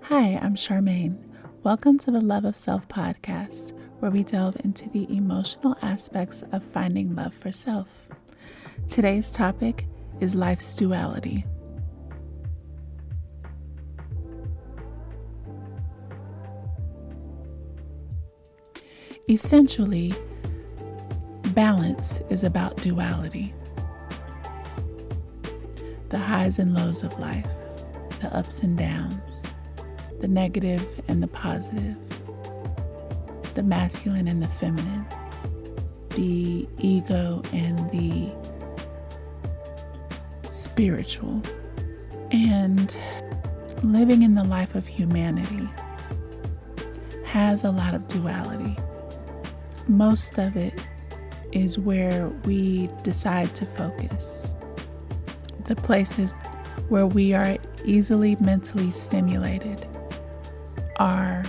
Hi, I'm Charmaine. Welcome to the Love of Self podcast, where we delve into the emotional aspects of finding love for self. Today's topic is life's duality. Essentially, balance is about duality. The highs and lows of life, the ups and downs, the negative and the positive, the masculine and the feminine, the ego and the spiritual. And living in the life of humanity has a lot of duality. Most of it is where we decide to focus. The places where we are easily mentally stimulated are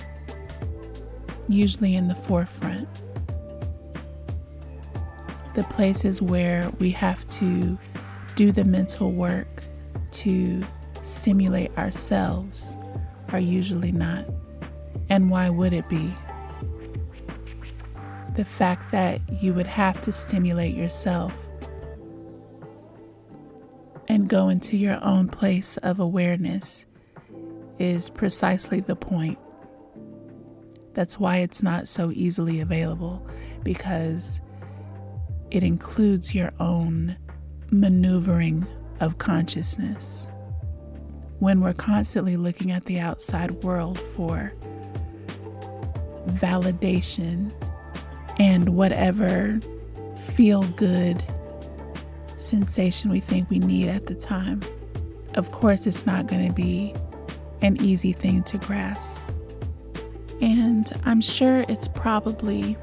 usually in the forefront. The places where we have to do the mental work to stimulate ourselves are usually not. And why would it be? The fact that you would have to stimulate yourself and go into your own place of awareness is precisely the point. That's why it's not so easily available, because it includes your own maneuvering of consciousness. When we're constantly looking at the outside world for validation and whatever feel-good sensation we think we need at the time, of course it's not going to be an easy thing to grasp. And I'm sure it's probably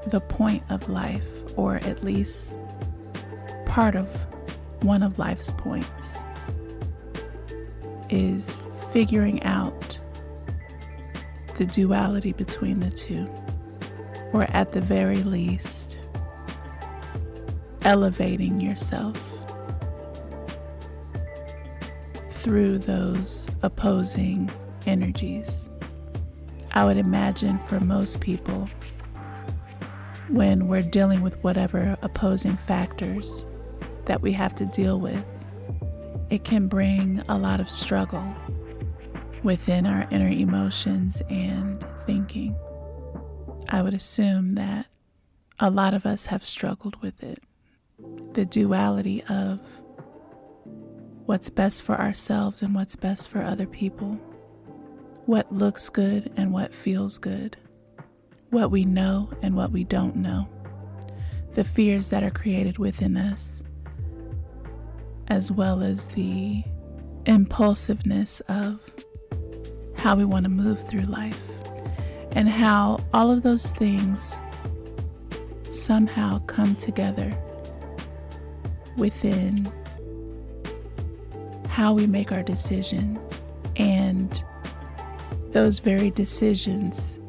the point of life, or at least part of one of life's points, is figuring out the duality between the two, or at the very least, elevating yourself through those opposing energies. I would imagine for most people, when we're dealing with whatever opposing factors that we have to deal with, it can bring a lot of struggle within our inner emotions and thinking. I would assume that a lot of us have struggled with it. The duality of what's best for ourselves and what's best for other people. What looks good and what feels good. What we know and what we don't know. The fears that are created within us, as well as the impulsiveness of how we want to move through life, and how all of those things somehow come together within how we make our decision, and those very decisions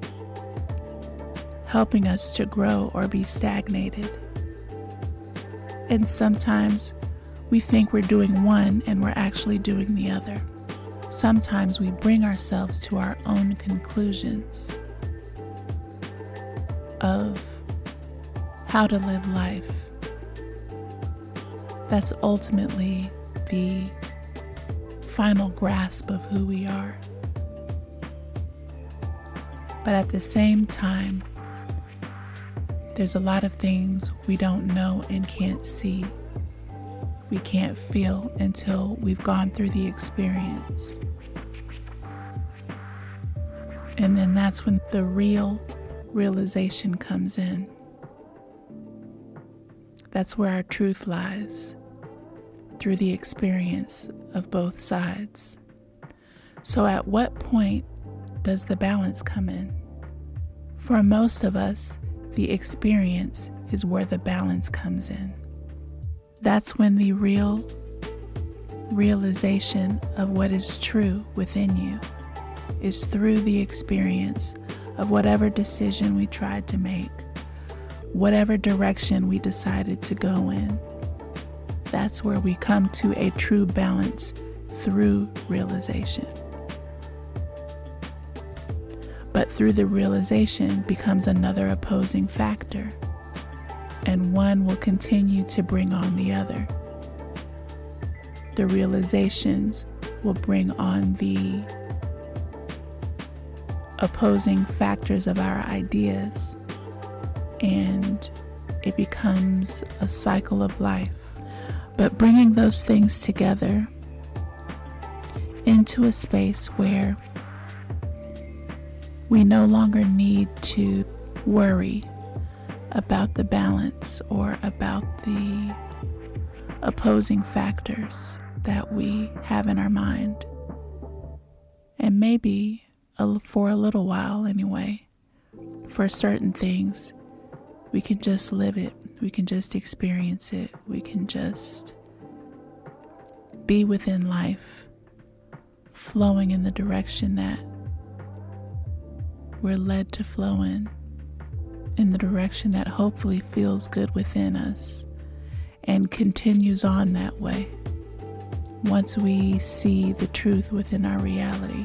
helping us to grow or be stagnated. And sometimes we think we're doing one and we're actually doing the other. Sometimes we bring ourselves to our own conclusions of how to live life. That's ultimately the final grasp of who we are. But at the same time, there's a lot of things we don't know and can't see. We can't feel until we've gone through the experience. And then that's when the real realization comes in. That's where our truth lies, through the experience of both sides. So at what point does the balance come in? For most of us, the experience is where the balance comes in. That's when the real realization of what is true within you is through the experience of whatever decision we tried to make, whatever direction we decided to go in. That's where we come to a true balance through realization. through the realization becomes another opposing factor, and one will continue to bring on the other. The realizations will bring on the opposing factors of our ideas, and it becomes a cycle of life. But bringing those things together into a space where we no longer need to worry about the balance or about the opposing factors that we have in our mind. And maybe for a little while anyway, for certain things, we can just live it. We can just experience it. We can just be within life, flowing in the direction that we're led to flow in the direction that hopefully feels good within us and continues on that way. Once we see the truth within our reality,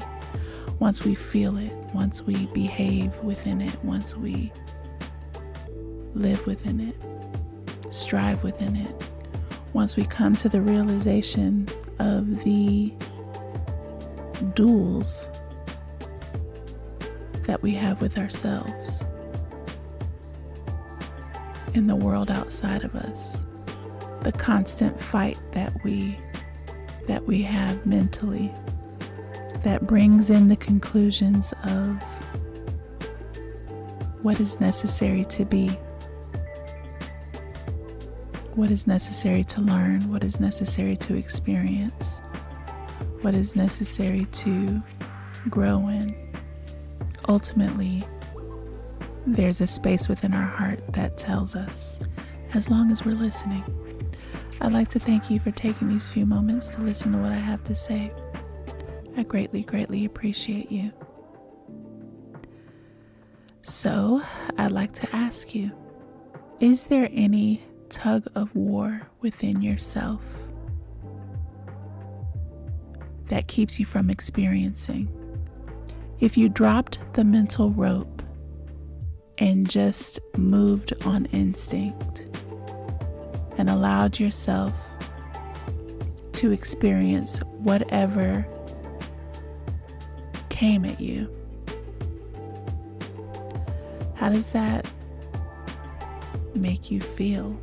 once we feel it, once we behave within it, once we live within it, strive within it, once we come to the realization of the duels that we have with ourselves in the world outside of us, the constant fight that we have mentally, that brings in the conclusions of what is necessary to be, what is necessary to learn, what is necessary to experience, what is necessary to grow in. Ultimately, there's a space within our heart that tells us, as long as we're listening. I'd like to thank you for taking these few moments to listen to what I have to say. I greatly, greatly appreciate you. So, I'd like to ask you, is there any tug of war within yourself that keeps you from experiencing? If you dropped the mental rope and just moved on instinct and allowed yourself to experience whatever came at you, how does that make you feel?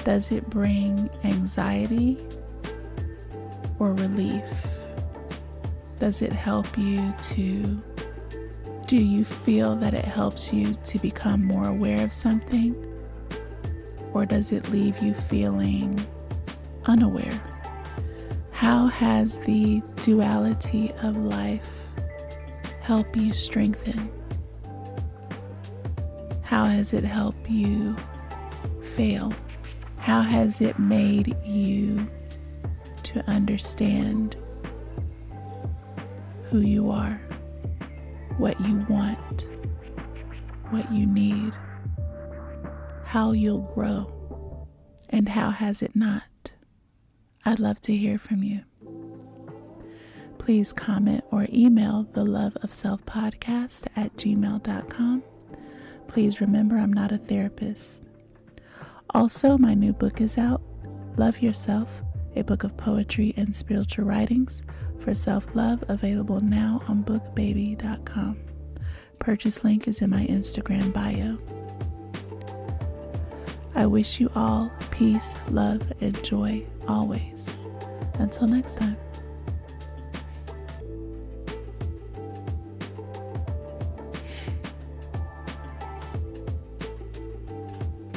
Does it bring anxiety or relief? Does it help you to, do you feel that it helps you to become more aware of something? Or does it leave you feeling unaware? How has the duality of life helped you strengthen? How has it helped you fail? How has it made you to understand who you are, what you want, what you need, how you'll grow, and how has it not? I'd love to hear from you. Please comment or email theloveofselfpodcast@gmail.com. Please remember, I'm not a therapist. Also, my new book is out, Love Yourself, a book of poetry and spiritual writings for self-love, available now on bookbaby.com. Purchase link is in my Instagram bio. I wish you all peace, love, and joy always. Until next time.